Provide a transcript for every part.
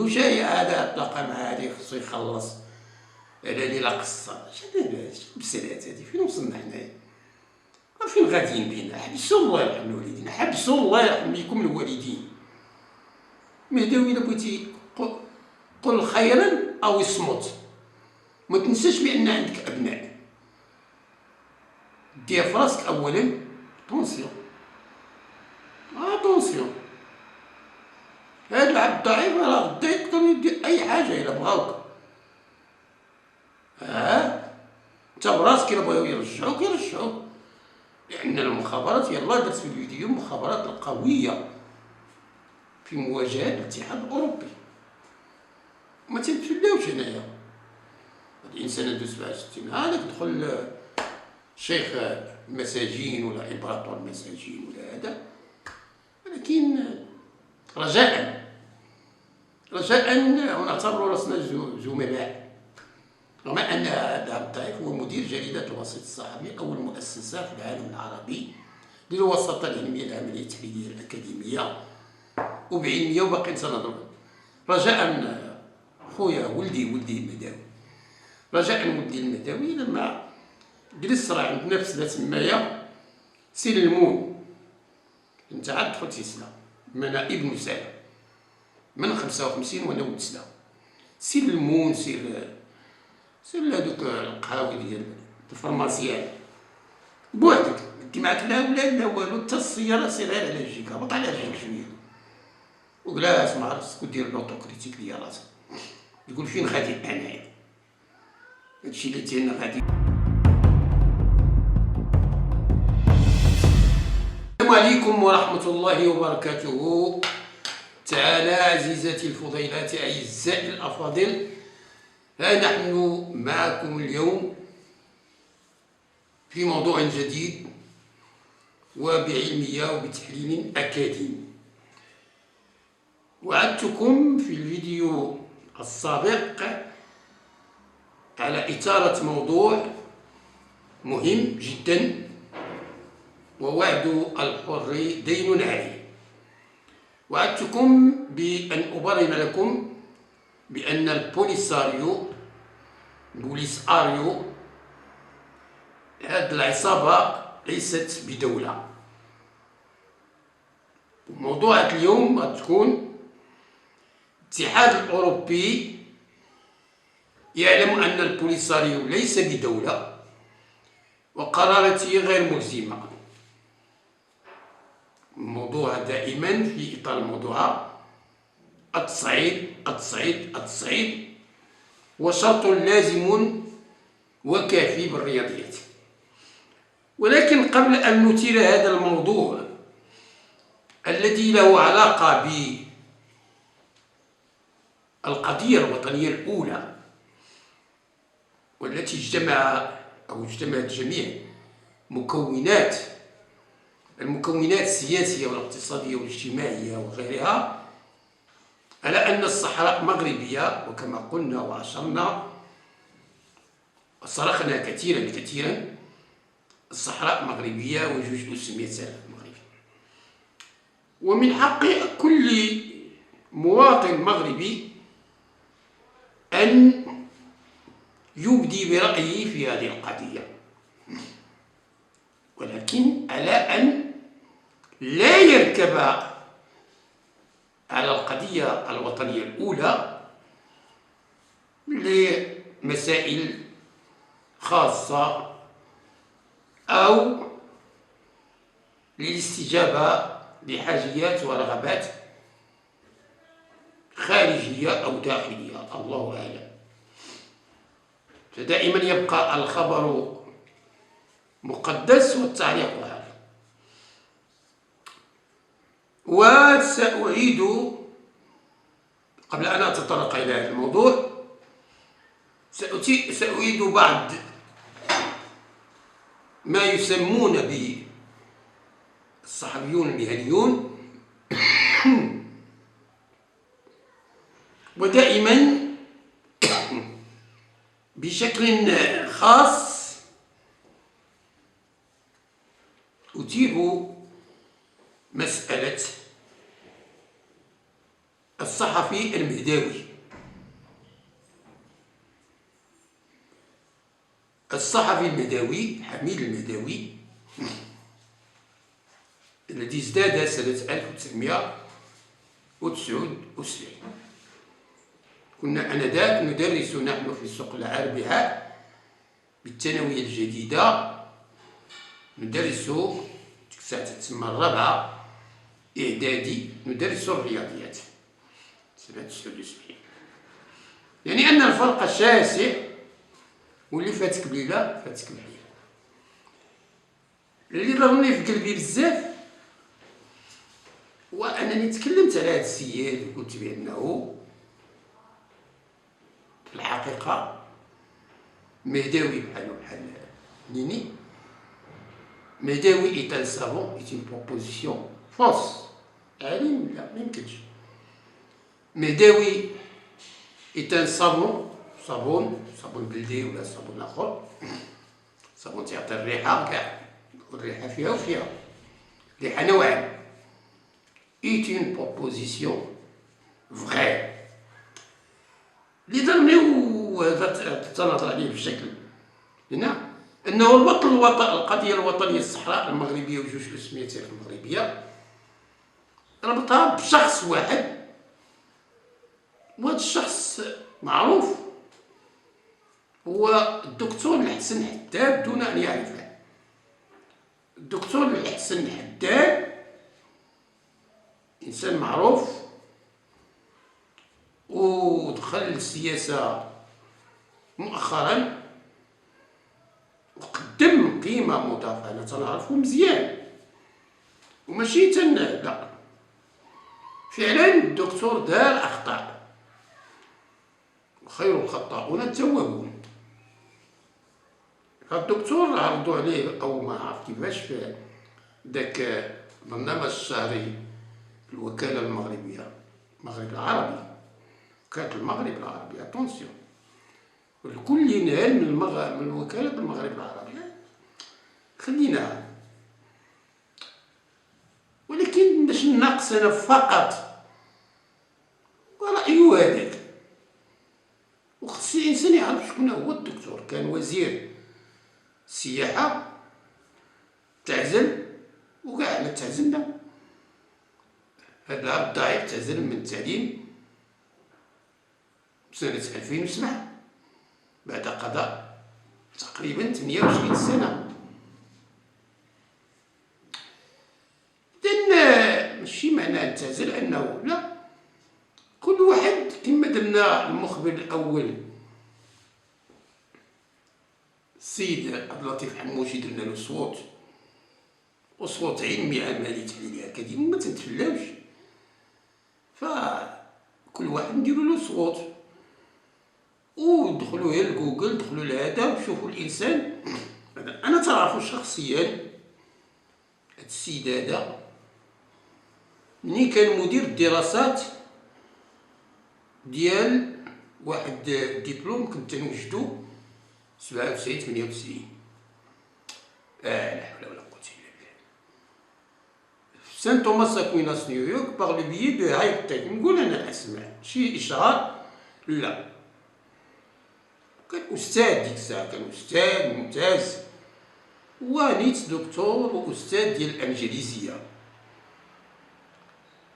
جاي هذا تلاقى مع هذه خصو يخلص على ليلة قصة. شنو البسالات هذه؟ فين وصلنا حنايا؟ فين غاديين بينا؟ حبسوا الله يرحم الوالدين، حبسوا الله يرحمكم الوالدين. مهداوي إلا بغيتي قل خيرا أو اصمت، ما تنساش بأن عندك أبناء. دير في راسك أولا طونسيون، طونسيون. هاد العبد الضعيف راه غدا يقدر يدير أي حاجة إلا بغاوك. انت براسك إلا بغاو يرجعوك يرجعوك، لأن المخابرات يلاه درت في الفيديو المخابرات القوية في مواجهة الاتحاد الأوروبي. ما تنتفلاوش هنايا. هاد الإنسان دوز 67 هذاك دخل شيخ المساجين ولا إمبراطور المساجين ولا هذا، ولكن رجاء ونعتبر راسنا زملاء. رغم أن هذا الضعيف هو مدير جريدة الوسيط الصحفي، أول مؤسسة في العالم العربي للوساطة العلمية العملية التحليلية الأكاديمية وبعلمية وباقي تنظر. رجاء خويا ولدي المداوي، رجاء ولدي المداوي لما جلس راه عندنا في سلا تمايا سير المون، انت عاد دخلتي سلا، انا ابن سلا من 55 وانا ولد سلا. سير المون سير لهادوك القهاوي ديال الفرماسيان بوحدك، انت معاك لا ولاد لا والو، حتى السياره سير غير على رجليك، هبط على رجليك شويه وجلاس مع راسك ودير لوطوكريتيك ديال راسك، تقول فين غادي انايا، هادشي اللي تينا غادي. السلام عليكم ورحمة الله وبركاته. تعالى عزيزاتي الفضيلات أعزائي الأفاضل، ها نحن معكم اليوم في موضوع جديد وبعلمية وبتحليل أكاديمي. وعدتكم في الفيديو السابق على إثارة موضوع مهم جدا، ووعد الحر دين عليه. وعدتكم بأن أبرهن لكم بأن البوليساريو هذه العصابة ليست بدولة. موضوع اليوم غتكون الاتحاد الأوروبي يعلم أن البوليساريو ليس بدولة وقراراته غير ملزمة. الموضوع دائما في إطار الموضوع التصعيد وشرط لازم وكافي بالرياضيات. ولكن قبل أن نثير هذا الموضوع الذي له علاقة بالقضية الوطنية الأولى، والتي اجتمعت جميع المكونات السياسية والاقتصادية والاجتماعية وغيرها، على أن الصحراء مغربية، وكما قلنا وأشرنا وصرخنا كثيرا الصحراء مغربية وجوج أسميتها مغربي، ومن حق كل مواطن مغربي أن يبدي برأيه في هذه القضية، ولكن على أن لا يركب على القضية الوطنية الأولى لمسائل خاصة أو للاستجابة لحاجيات ورغبات خارجية أو داخلية، الله أعلم. فدائما يبقى الخبر مقدس والتعليق عليه. وسأعيد قبل أن أتطرق إلى هذا الموضوع، سأعيد بعض ما يسمون بالصحفيون المهنيون، ودائما بشكل خاص أثير مسألة الصحفي المهداوي. الصحفي المهداوي حميد المهداوي الذي ازداد سنة 1979. كنا آنذاك ندرس نحن في السوق العربية بالثانوية الجديدة، ندرس ديك الساعة تسمى الرابعة إعدادي، ندرس الرياضيات سنة 79. يعني أن الفرق شاسع، واللي فاتك بليلة فاتك بحيلة. اللي ضرني في قلبي بزاف وأنني تكلمت على هذا السيد وقلت بأنه في الحقيقة مهداوي بحال نيني. مهداوي est un savant est une proposition fausse. عالم لا ميمكنش. مهداوي est un savon، صابون بلدي ولا صابون آخر، صابون تيعطي الريحة كاع، الريحة فيها وفيها، ريحة نوعان. est une proposition vraie. اللي ضرني وهذا تنهضر عليه بشكل هنا أنه القضية الوطنية الصحراء المغربية وجوج اسميتها المغربية ربطها بشخص واحد، وهذا الشخص معروف هو الدكتور الحسن حداد دون أن يعرفه. الدكتور الحسن حداد إنسان معروف ودخل السياسة مؤخرا وقدم قيمة مضافة. أنا تنعرفو مزيان وماشي لا، فعلا الدكتور دار أخطاء وخير الخطاؤون التوابون. الدكتور عرضوا عليه أو ما عرف كيفاش في داك البرنامج الشهري في الوكالة المغربية، المغرب العربي، وكالة المغرب العربي، اتونسيون، الكل ينهل من وكالة المغرب العربي، خليناها. ولكن باش نناقص أنا فقط ورأيه هذاك، وخص الإنسان يعرف شكون هو الدكتور. كان وزير السياحة، تعزل وكاع حنا تعزلنا. هذا العبد الضعيف تعزل من التعليم سنة 2007 بعد قضاء تقريبا 28 سنة. إذن ماشي معناه نعتزل أنه لا، كل واحد كما درنا المخبر الأول السيد عبد اللطيف حموشي درنا له صوت، وصوت علمي عملي تحليلي أكاديمي ما تنتفلاوش، فكل واحد نديرو له صوت ودخلوا غير لجوجل، دخلوا لهذا وشوفوا الإنسان. أنا تعرفو شخصيا هاد السيد هذا ملي كان مدير الدراسات ديال واحد ديبلوم كنت تنوجدو 97 98. لا حول ولا قوة إلا بالله. في سان توماس أكويناس نيويورك باغ لو بيي دو هايبتك. نقول أنا الأسماء شي إشهار لا. كان أستاذ ديك الساعة، كان أستاذ ممتاز ونيت دكتور وأستاذ ديال الإنجليزية.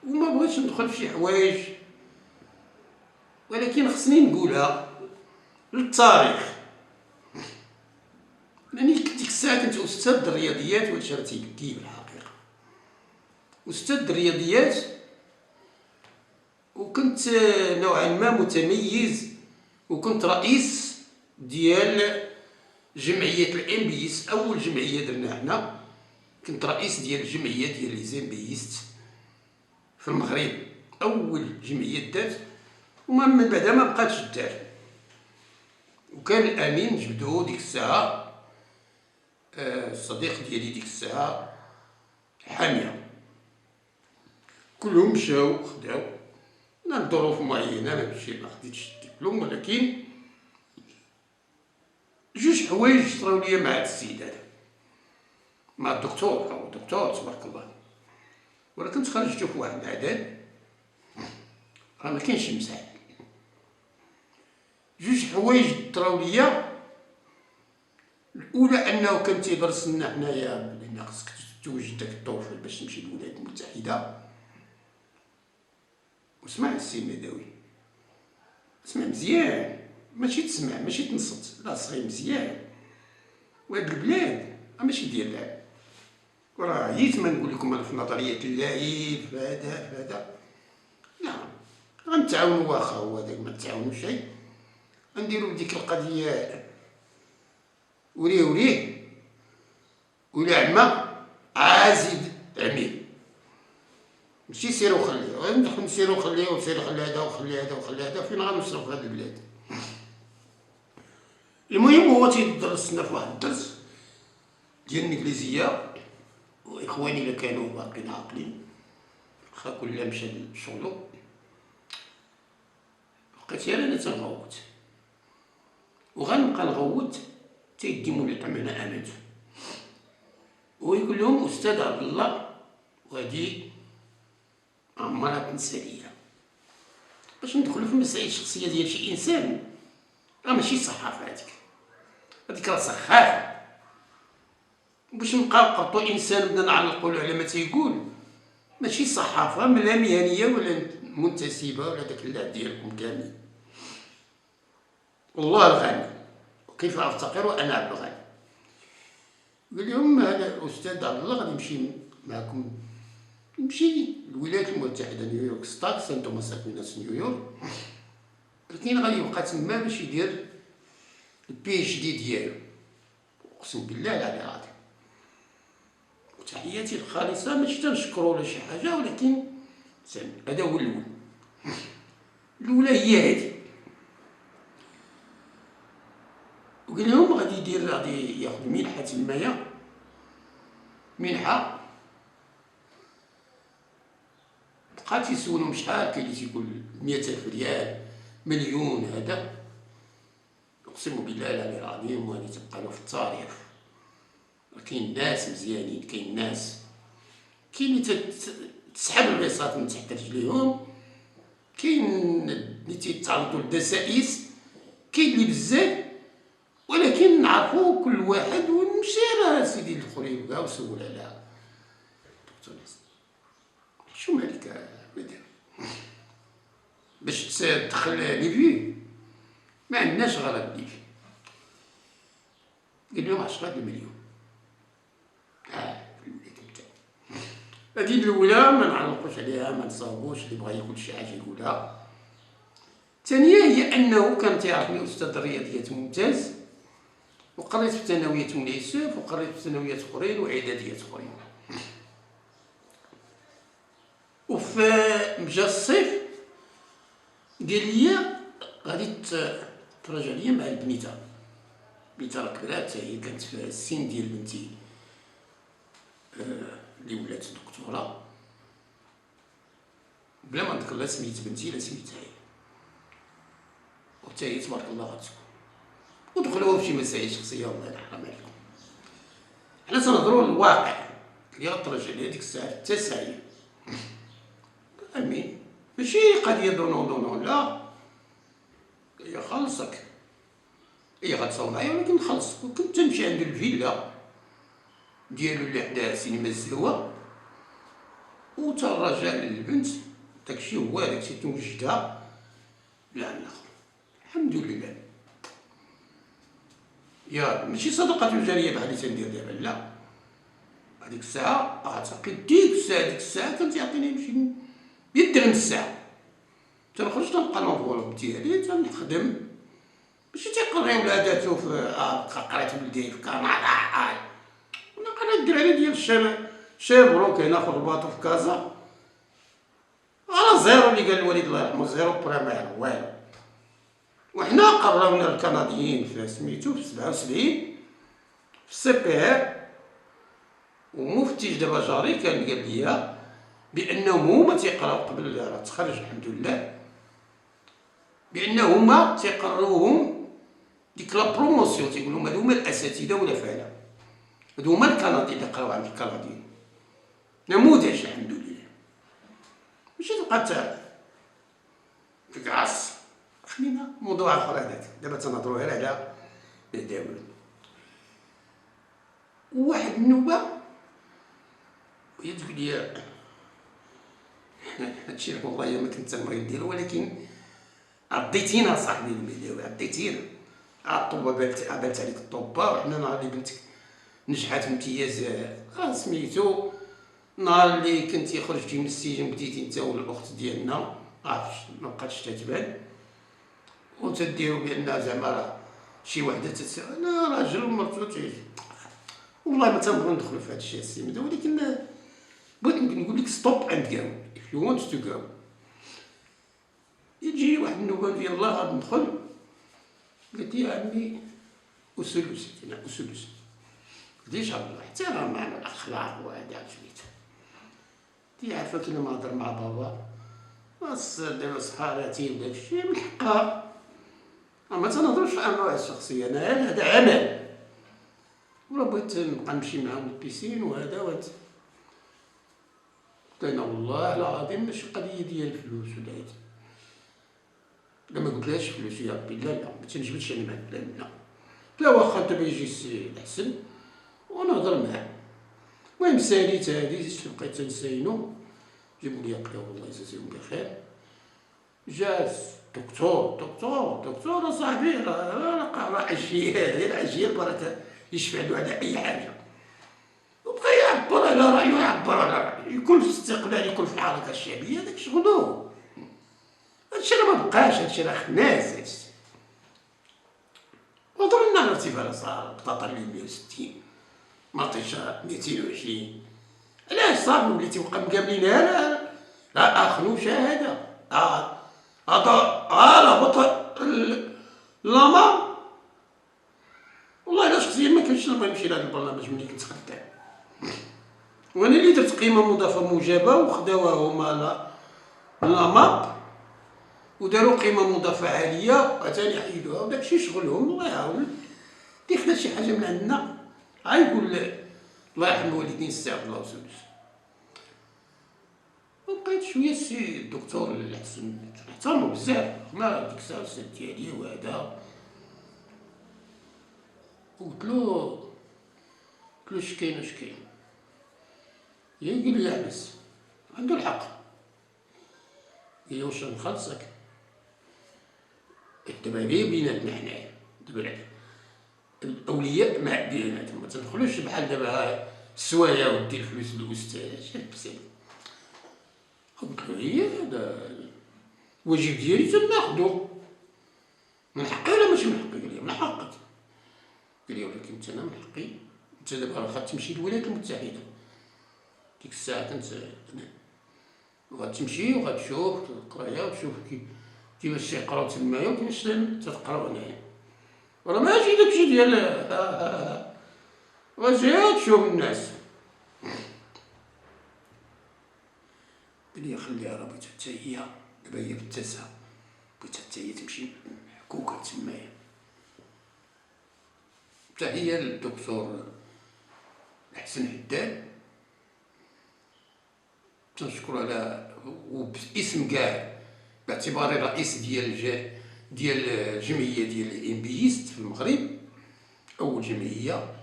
وما بغيتش ندخل في شي حوايج، ولكن خصني نقولها للتاريخ، لأني ديك الساعة كنت أستاذ الرياضيات وهادشي راه تيبكي بالحقيقة. أستاذ الرياضيات وكنت نوعا ما متميز، وكنت رئيس ديال جمعية الإمبيست، أول جمعية درنا حنا. كنت رئيس ديال الجمعية ديال لي زيمبيست في المغرب، أول جمعية دارت، ومن بعدها ما بقاتش دار. وكان الأمين جبدو ديك الساعة الصديق ديالي ديك الساعة حامية. كلهم مشاو خداو، أنا لظروف معينة ما خديتش الدبلوم، ولكن جوج حوايج صراو ليا مع هاد السيد هذا، مع الدكتور. هو دكتور تبارك الله، ولكن تخرجتو في واحد العدد راه ما كاينش مساحل. جوج حوايج طراو ليا. الاولى انه كان تيدرس لنا حنايا بان خصك توجد داك الطوفل باش تمشي للولايات المتحده. وسمع السي مداوي، اسمع مزيان، ماشي تسمع ماشي تنصت، لا صغير مزيان. وهاد البلاد ماشي ديال اللعب. وراه عييت ما نقول لكم انا في نظريات اللعب في هذا لا، غنتعاونوا واخا هو هذاك ما تعاونوا شيء، غنديروا ديك القضيه وريه وريه ولا عمى عازد عمي. ماشي سير وخليه، غندخل نسير وخليه وسير خلي هذا وخلي هذا وخلي هذا، فين غنوصلوا في هذه البلاد؟ المهم هو تيدرس لنا في واحد الدرس ديال الانجليزيه، واخواني اللي كانوا باقيين عاقلين واخا كل مشى لشغلو، بقيت انا تنغوت وغنبقى نغوت تيديموا لي امانه امانته. ويقول لهم استاذ عبد الله، وهذه عمرها تنسى ليا باش ندخلوا في المسائل الشخصيه ديال شي انسان. راه ماشي صحافه هذيك راه سخافه. باش نبقاو قرطو انسان بدنا نعلقوا له على ما تيقول، ماشي صحافه لا مهنيه ولا منتسبه ولا داك اللعب ديالكم كامل. والله الغني وكيف افتقر وانا عبد الغني. قال لهم هذا الاستاذ عبد الله غادي يمشي معكم، يمشي للولايات المتحده نيويورك ستات سان توماس اكويناس نيويورك، ولكن غادي يبقى تما باش يدير البي اتش دي ديالو. اقسم بالله العلي العظيم. وتحياتي الخالصه، ماشي تنشكرو ولا شي حاجه، ولكن سامي هذا هو الاول. الاولى هي هذه. وقال لهم غادي ياخذ منحه تمايا، منحه. بقى تيسولهم شحال كاين اللي تيقول 100,000 ريال، مليون. هذا اقسم بالله العلي العظيم وهذه تبقى له في التاريخ. كاين ناس مزيانين، كاين ناس كاين اللي تسحب البساط من تحت رجليهم، كاين اللي تيتعرضوا للدسائس، كاين اللي بزاف. ولكن نعرفوا كل واحد ونمشي راه سيدي الاخرين كاع وسول على دكتور ناس شو مالك مدام باش تدخل لي فيه. ما عندناش غرض لي فيه. قال لهم 10 مليون. هذه الاولى ما نعلقوش عليها، ما نصاوبوش، اللي بغى يقول شي حاجه يقولها. الثانيه هي انه كان تيعرفني استاذ رياضيات ممتاز، وقريت في ثانويه مولاي يوسف، وقريت في ثانويات اخرين واعداديات اخرين. وفي مجا الصيف قال لي غادي تراجع ليا مع البنيته. بنيته راه كبرات، هي كانت في السن ديال بنتي اللي ولات دكتوره، بلا ما نذكر لا سميت بنتي لا سميتها هي، وحتى هي تبارك الله غتكون. ودخلوا في شي مسائل شخصيه والله يرحم عليكم. حنا تنهضروا للواقع اللي غترجع ليا ديك الساعه التسعيه. امين، ماشي قضيه دونون لا، هي خلصك، هي غتصور معايا ولكن نخلصك. وكنت تمشي عند الفيلا ديالو اللي حدا سينما الزهوه، وترجع للبنت داكشي هو داكشي توجدها. لا الحمد لله. يا ماشي صدقه جاريه بحال اللي تندير دابا، لا. هذيك الساعه اعتقد ديك الساعه كان تيعطيني يمشي بالدرهم الساعه. تنخرج تنبقى نوفولوب ديالي تنخدم، ماشي تيقري ولاداتو في قريت ولدي في كندا، ولا قريت الدراري ديال شابرو كاينه في الرباط في كازا. راه زيرو اللي قال الوالد الله يرحمه، زيرو بريمير والو. وحنا قررنا الكنديين في سميتو في 77 في السي بي ار، ومفتش دابا جاري كان قال لي بانهم هما تيقراو قبل التخرج الحمد لله، بانهم هما تيقروهم ديك لا بروموسيون، تيقول لهم هادو هما الاساتذه ولا فعلا، هادو هما الكنديين اللي قراو عند الكنديين. نموذج الحمد لله. ماشي تبقى كاس خلينا موضوع اخر هذاك. دابا تنهضروا غير على الدول. واحد النوبه هي تقول لي هادشي والله ما كنت تنبغي نديرو، ولكن عطيتينا صاحبي المليوي، عطيتينا. الطوبه بانت عليك الطوبه، وحنا نهار اللي بنتك نجحات بامتياز سميتو، نهار اللي كنتي خرجتي من السجن بديتي انت والاخت ديالنا عرفتش ما بقاتش تتبان، وتديروا بان زعما راه شي وحده انا راجل ومرتو تعيش. والله ما تنبغي ندخل في هذا الشيء السيمده، ولكن بغيت نقول لك ستوب اند جو if you want to go. يجي واحد النوبه ديال الله غادي ندخل، قلت يا عمي اسلوس، انا اسلوس قلت ان شاء الله احترام مع الاخلاق وهذا سميتو. دي عارفه كي لما نهضر مع بابا بس دابا صحاراتي وداك الشيء من حقها، ما تنهضرش في انواع الشخصيه، انا هذا عمل، ولا بغيت نبقى نمشي معاهم للبيسين وهذا قلت لنا والله العظيم ماشي قضيه ديال الفلوس ولا هذا، لا ما قلتلهاش فلوس يا ربي، لا ما تنجبدش انا مع الكلام، لا واخا دابا يجي السي الحسن ونهضر معاه. المهم ساليت هادي بقيت تنساينو، جابوا لي قراو الله يجازيهم بخير. جا دكتور صاحبي راه عشيه البركه يشفع له على اي حاجه، وبقى يعبر على رايه، يكون في استقلال، يكون في الحركه الشعبيه، هذاك شغلو. هادشي راه ما بقاش، هادشي راه خناس هادشي. وضرب لنا على ارتفاع الاسعار، بطاطا 160 مطيشه 220. علاش صافي وليتي بقى مقابلينها؟ لا اخنو شهاده هذا هبط لاما. والله الا شخصيا ما كنتش نبغي نمشي لهذا البرنامج ملي كنت خدام، وانا اللي درت قيمه مضافه موجبه وخداوها هما لاماب وداروا قيمه مضافه عاليه عاوتاني حيدوها، وداكشي شغلهم الله يعاون. دخلت شي حاجه من عندنا غايقول الله يرحم الوالدين استغفر الله وسلم. وبقيت شويه السي الدكتور الحسن نحترمو بزاف، ما ديك الساعه السد ديالي وهذا، قلتلو اش كاين قال لي يحبس، عنده الحق، قال لي واش نخلصك دابا غير بيناتنا حنايا، دابا الاولياء مع بيناتهم، ما تدخلوش بحال دابا السوايع ودير فلوس للاستاذ شاد. قلت له هي هذا الواجب ديالي تناخدو، من حقي ولا ماشي من حقي؟ قال لي من حقك. قال لي ولكن انا من حقي، انت دابا راه غتمشي للولايات المتحده، ديك الساعه كنت غتمشي وغتشوف القرايه وتشوف كيفاش تيقراو تمايا وكيفاش تتقراو هنايا، راه ماشي داكشي ديال واجي تشوف الناس. قال لي خليها راه بغيتها حتى هي دابا هي في التاسعه، بغيتها حتى هي تمشي محكوكه تمايا. تحيه للدكتور الحسن حداد، تنشكر على وباسم كاع، باعتباري رئيس ديال جمعيه ديال الامبيست في المغرب، اول جمعيه.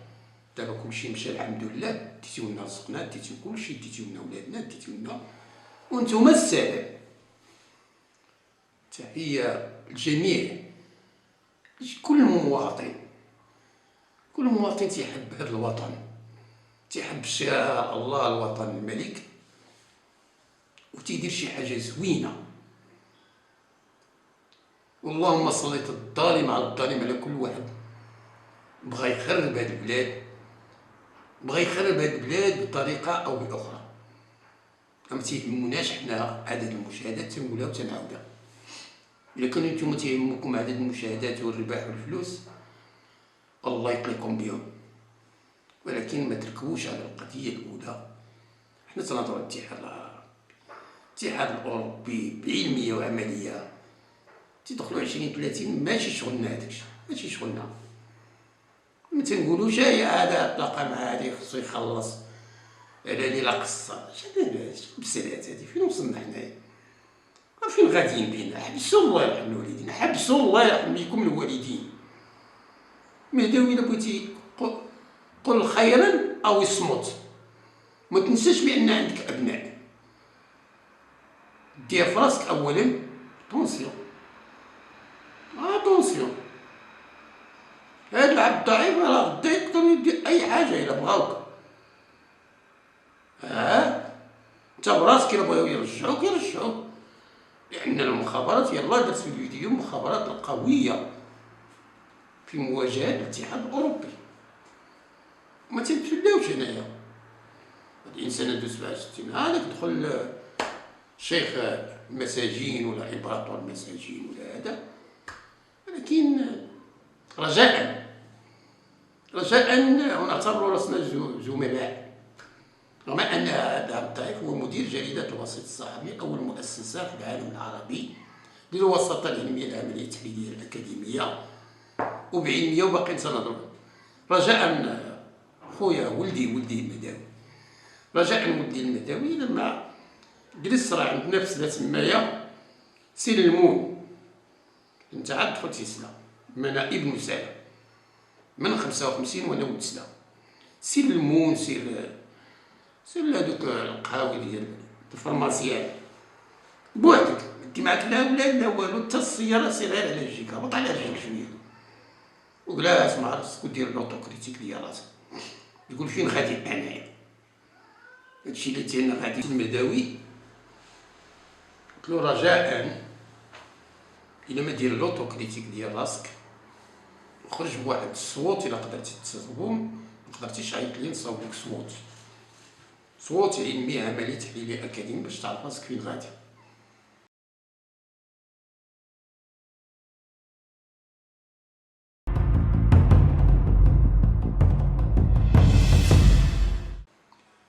دابا كلشي مشى الحمد لله، ديتيو لنا رزقنا، ديتيو كلشي، ديتيو لنا ولادنا، ديتيو لنا وانتوما السبب. تحيه الجميع، كل مواطن تيحب هذا الوطن، تيحب شعار الله الوطن الملك، وتيدير شي حاجه زوينه. اللهم سلط الظالم على الظالم، على كل واحد بغى يخرب هاد البلاد بطريقه او باخرى. ما تيهموناش حنا عدد المشاهدات، تنقولها وتنعاودها. الا كانوا نتوما تيهمكم عدد المشاهدات والربح والفلوس، الله يطلقكم بهم، ولكن ما تركبوش على القضيه الاولى. حنا تنهضروا على الاتحاد الاوروبي بعلميه وعمليه، تيدخلوا 2030 ماشي شغلنا، هذاكشي ماشي شغلنا. ما تنقولوش هذا طلقه مع هذه خصو يخلص على لي لا قصه، شنو بسالات هذه؟ فين وصلنا حنايا؟ فين غاديين بينا؟ حبسوا الله يرحم الوالدين، حبسوا الله يرحمكم الوالدين. مهداوي الا بغيتي قل خيرا او اصمت. ما تنساش بان عندك ابناء، دير في راسك اولا طونسيون، طونسيون. هاد العبد الضعيف راه غدا يقدر يدير اي حاجه الا بغاوك. انت براسك الا بغاو يرجعوك يرجعوك، لان المخابرات يلاه درت في الفيديو المخابرات القويه في مواجهه الاتحاد الاوروبي. ما تنتسلاوش هنايا. هاد الانسان دوز 67 هذاك دخل شيخ المساجين ولا امبراطور المساجين ولا هذا، ولكن رجاء ونعتبر راسنا زملاء. رغم ان هذا الضعيف هو مدير جريده الوسيط الصحفي اول مؤسسه في العالم العربي للوساطه العلميه العمليه التحليليه الاكاديميه وبعلميه وباقي سنضرب. رجاء خويا ولدي المداوي، رجاء ولدي المداوي لما جلس راه عندنا في سنه تمايا سير المون، انت عاد دخلتي سنه انا ابن سنه من 55 وانا ولد سنه. سير المون سير لهادوك القهاوي ديال الفرماسيان بوحدك، انت معاك لا اولاد لا والو، حتى السياره سير غير على رجليك، هبط على رجليك شويه وجلاس مع راسك ودير لوطوكريتيك ديال راسك، يقول فين غادي انايا. هادشي اللي تينا غادي المداوي. قلت له رجاء الا ما دير لوطوكريتيك ديال راسك وخرج بواحد الصوت الا قدرتي تصاوبهم، ما قدرتيش عيط لي نصاوبك صوت علمي عملي تحليلي اكاديمي باش تعرف راسك فين غادي.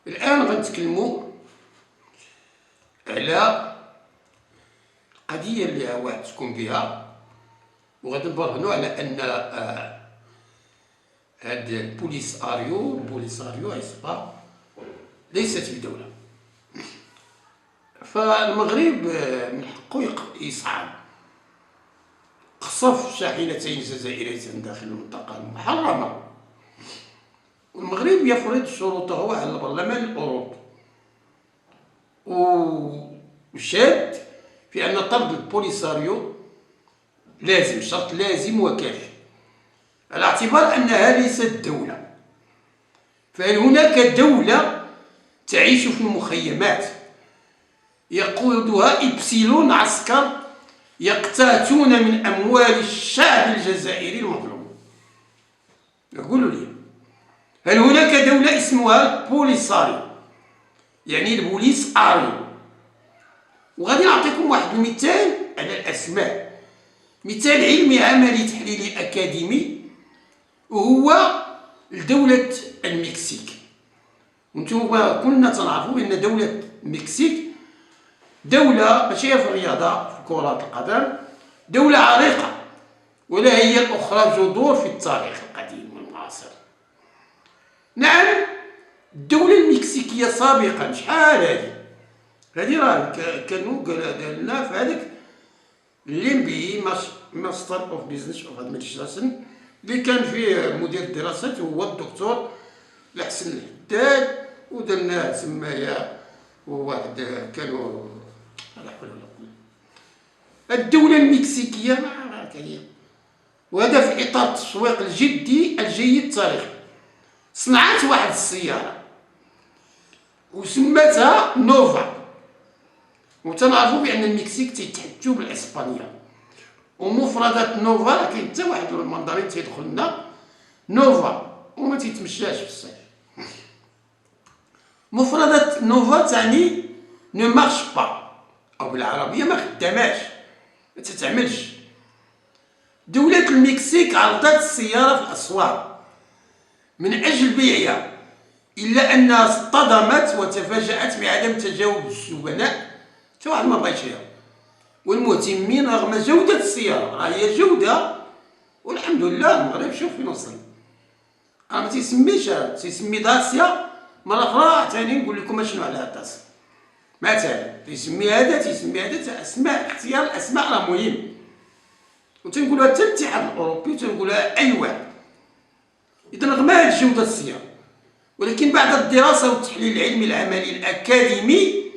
الان غنتكلموا على القضيه اللي وعدتكم بها، وغادي نبرهنوا على ان هاد البوليساريو عصابه ليست بدوله. فالمغرب من حقه يصعد قصف شاحنتين جزائريتين داخل المنطقه المحرمه، والمغرب يفرض شروطه على البرلمان الاوروبي وشاد في ان طرد البوليساريو لازم، شرط لازم وكافي، على اعتبار انها ليست دوله. فهل هناك دوله تعيش في المخيمات يقودها إبسيلون عسكر يقتاتون من أموال الشعب الجزائري المظلوم؟ قولوا لي، هل هناك دولة اسمها البوليساريو يعني البوليس آريو؟ وغادي نعطيكم واحد المثال على الأسماء، مثال علمي عملي تحليلي أكاديمي، وهو لدولة المكسيك. وانتم كلنا تنعرفوا بأن دولة المكسيك دولة ماشي في الرياضة في كرة القدم، دولة عريقة ولا هي الأخرى جذور في التاريخ القديم والمعاصر. نعم الدولة المكسيكية سابقا شحال هذه راه كانوا قالنا في هذاك اللي ماستر اوف بيزنس اوف ادمنستريشن اللي كان فيه مدير الدراسات هو الدكتور الحسن الحداد، ودرناه تمايا وواحد كانوا لا حول ولا قوة. الدولة المكسيكية ما كاين، وهذا في إطار التسويق الجدي الجيد التاريخي. صنعت واحد السيارة وسمتها نوفا، وتنعرفوا بأن المكسيك تيتحدثوا بالإسبانية، ومفردات نوفا راه كاين حتى واحد المندرين تيدخل لنا نوفا وما تيتمشاش في الصيف. مفردات نوفا تعني نو مارش با، او بالعربيه ما خداماش ما تتعملش. دولة المكسيك عرضت السيارة في الاسواق من اجل بيعها، الا انها اصطدمت وتفاجأت بعدم تجاوب الزبناء، حتى واحد ما بغا يشريها والمهتمين رغم جودة السيارة، راه هي جودة والحمد لله. المغرب شوف فين وصل، راه ما تيسميش، تيسمي داسيا. مرة أخرى ثاني نقول لكم شنو على داسيا. مثلا تيسمي هذا اسماء، اختيار الاسماء راه مهم، وتنقولها حتى الاتحاد الاوروبي وتنقولها اي واحد. اذا رغم هذه جوده السياره، ولكن بعد الدراسه والتحليل العلمي العملي الاكاديمي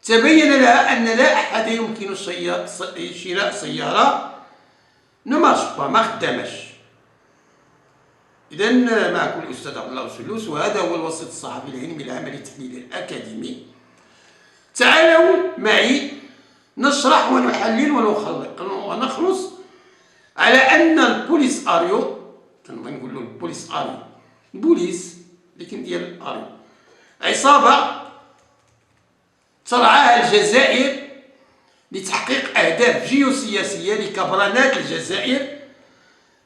تبين لها ان لا احد يمكن شراء سياره ما خداماش. اذا معكم الاستاذ عبد الله سلوس، وهذا هو الوسيط الصحفي العلمي العملي التحليلي الاكاديمي. تعالوا معي نشرح ونحلل ونخلص على ان البوليس اريو، نقول له البوليس اريو، البوليس لكن ديال اريو، عصابه ترعاها الجزائر لتحقيق اهداف جيوسياسيه لكبرانات الجزائر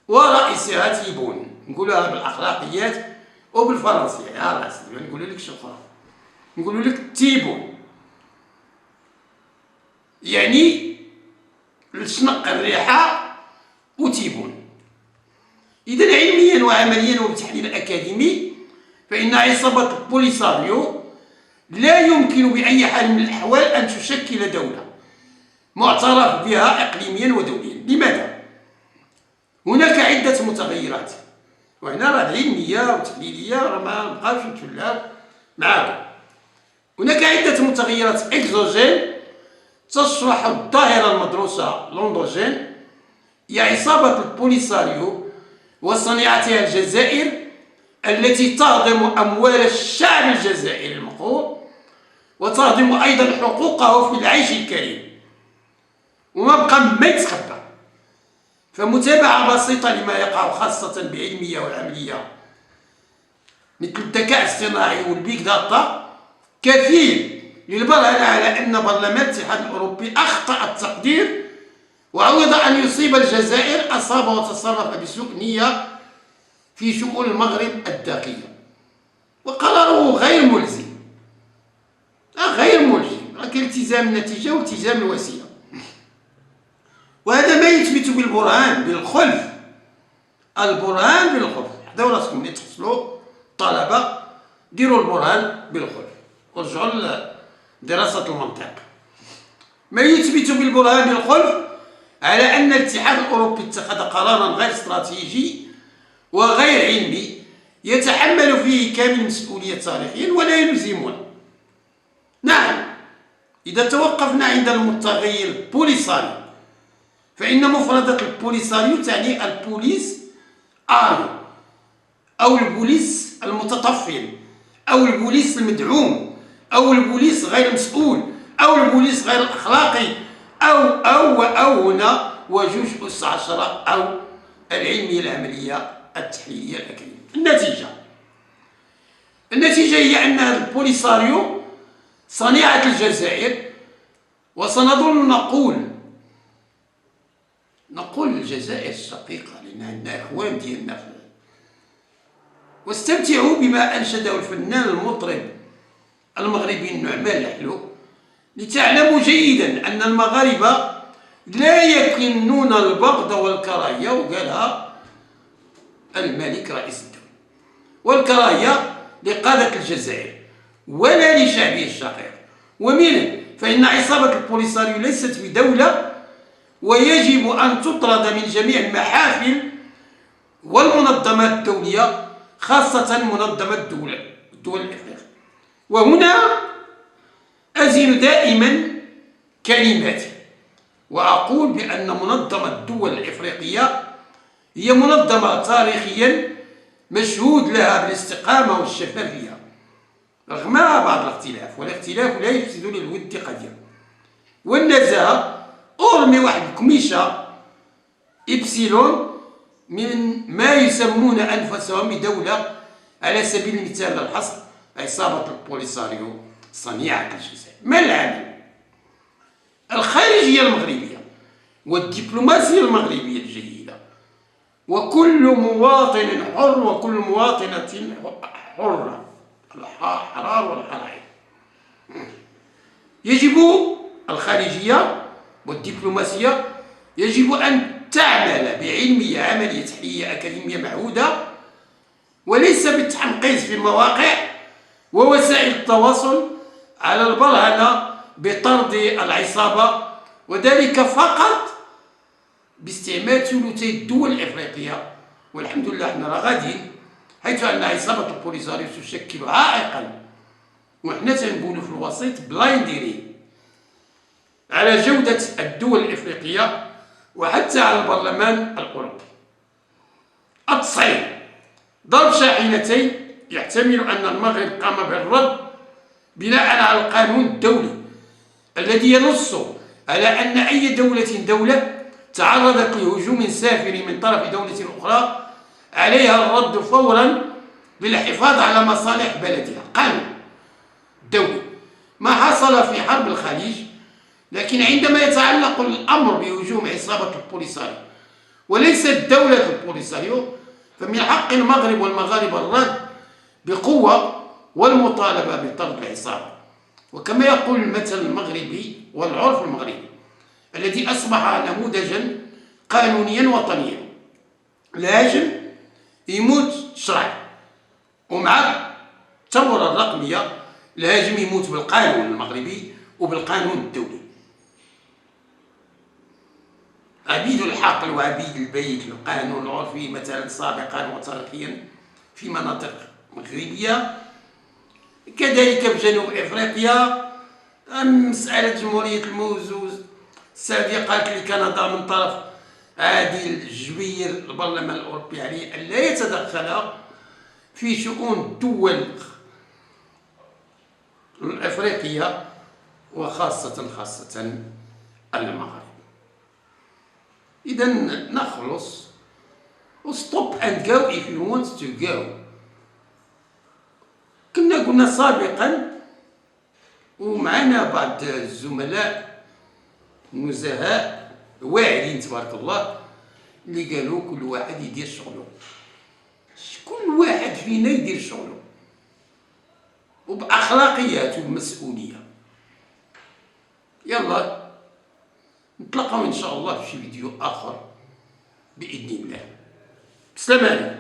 ورئيسها تيبون. نقولها بالاخلاقيات وبالفرنسيه يا راس، ما نقول لكش اخرى، نقول لك تيبون يعني الشنق الريحه وتيبون. اذا علميا وعمليا وبتحليل اكاديمي فان عصابه البوليساريو لا يمكن باي حال من الاحوال ان تشكل دوله معترف بها اقليميا ودوليا. لماذا؟ هناك عده متغيرات، وهنا راه علميه وتحليليه راه ما نبقاوش نتفلاو معاكم. هناك عده متغيرات اكزوجين تشرح الظاهره المدروسه لوندوجين. هي عصابه البوليساريو وصنيعتها الجزائر التي تهضم اموال الشعب الجزائري المقهور، وتهضم ايضا حقوقه في العيش الكريم، وما بقى ما يتخبى. فمتابعه بسيطه لما يقع خاصه بعلميه والعمليه مثل الذكاء الاصطناعي والبيك داتا كفيل للبرهنه على ان برلمان الاتحاد الاوروبي اخطا التقدير، وعوض ان يصيب الجزائر اصاب وتصرف بسوء نيه في شؤون المغرب الداخليه، وقراره غير ملزم. غير ملزم، لكن التزام النتيجه والتزام الوسيله، وهذا ما يثبت بالبرهان بالخلف. البرهان بالخلف، حداو راسكم ملي تحصلوا الطلبه ديروا البرهان بالخلف، ورجعوا لدراسه المنطق. ما يثبت بالبرهان بالخلف على ان الاتحاد الاوروبي اتخذ قرارا غير استراتيجي وغير علمي يتحمل فيه كامل المسؤوليه تاريخيا ولا يلزمون. نعم، اذا توقفنا عند المتغير البوليساريو فإن مفردة البوليساريو تعني البوليس آريو، أو البوليس المتطفل، أو البوليس المدعوم، أو البوليس غير المسؤول، أو البوليس غير الأخلاقي، أو هنا وجوج أس 10 أو العلمية العملية التحليلية الأكاديمية. النتيجة هي أن البوليساريو صنيعة الجزائر، وسنظل نقول الجزائر الشقيقة لأن عندنا إخوان ديالنا. واستمتعوا بما أنشده الفنان المطرب المغربي النعمان الحلو لتعلموا جيدا أن المغاربة لا يكنون البغض والكراهية، وقالها الملك رئيس الدولة، والكراهية لقادة الجزائر ولا لشعبه الشقيق. ومنه فإن عصابة البوليساريو ليست بدولة، ويجب أن تطرد من جميع المحافل والمنظمات الدولية، خاصة منظمة الدول الإفريقية. وهنا أزن دائما كلماتي وأقول بأن منظمة الدول الإفريقية هي منظمة تاريخيا مشهود لها بالاستقامة والشفافية رغم بعض الاختلاف، والاختلاف لا يفسد للود قضية. والنزاهة أرمي واحد الكميشة إبسيلون من ما يسمون أنفسهم بدولة، على سبيل المثال للحصر عصابة البوليساريو صنيعة الجزائر. ما العامل؟ الخارجية المغربية والدبلوماسية المغربية الجيدة، وكل مواطن حر وكل مواطنة حرة، الأحرار والحرائر. يجب الخارجية والدبلوماسية يجب أن تعمل بعلمية عملية تحليلية أكاديمية معهودة، وليس بالتحنقيز في المواقع ووسائل التواصل على البرهنة بطرد العصابة، وذلك فقط باستعمال ثلثي الدول الإفريقية. والحمد لله حنا راه غاديين، حيث أن عصابة البوليساريو تشكل عائقا، وحنا تنقولوا في الوسيط بلاينديرين على جودة الدول الإفريقية وحتى على البرلمان الأوروبي. التصعيد ضرب شاحنتين يحتمل أن المغرب قام بالرد بناء على القانون الدولي الذي ينص على أن أي دولة تعرضت لهجوم سافر من طرف دولة أخرى عليها الرد فورا للحفاظ على مصالح بلدها. قانون دولي. ما حصل في حرب الخليج، لكن عندما يتعلق الأمر بهجوم عصابة البوليساريو وليست دولة البوليساريو، فمن حق المغرب والمغاربة الرد بقوة والمطالبة بطرد العصابة. وكما يقول المثل المغربي والعرف المغربي الذي أصبح نموذجا قانونيا وطنيا: الهاجم يموت شرعي. ومع الثورة الرقمية الهاجم يموت بالقانون المغربي وبالقانون الدولي. عبيد الحقل وعبيد البيت، القانون العرفي مثلا سابقا وتاريخيا في مناطق مغربية، كذلك في جنوب افريقيا. مسألة جمهورية الموزوز السابقة اللي كان من طرف عادل جبير البرلمان الأوروبي عليه أن لا يتدخل في شؤون الدول الأفريقية وخاصة المغرب. إذا نخلص stop and go if you want to go. كنا قلنا سابقا، ومعنا بعض الزملاء النزهاء واعرين تبارك الله اللي قالوا كل واحد يدير شغله، كل واحد فينا يدير شغله وبأخلاقياته ومسؤولية. يلا نتلاقاو إن شاء الله في شي فيديو آخر بإذن الله. بسلام عليكم.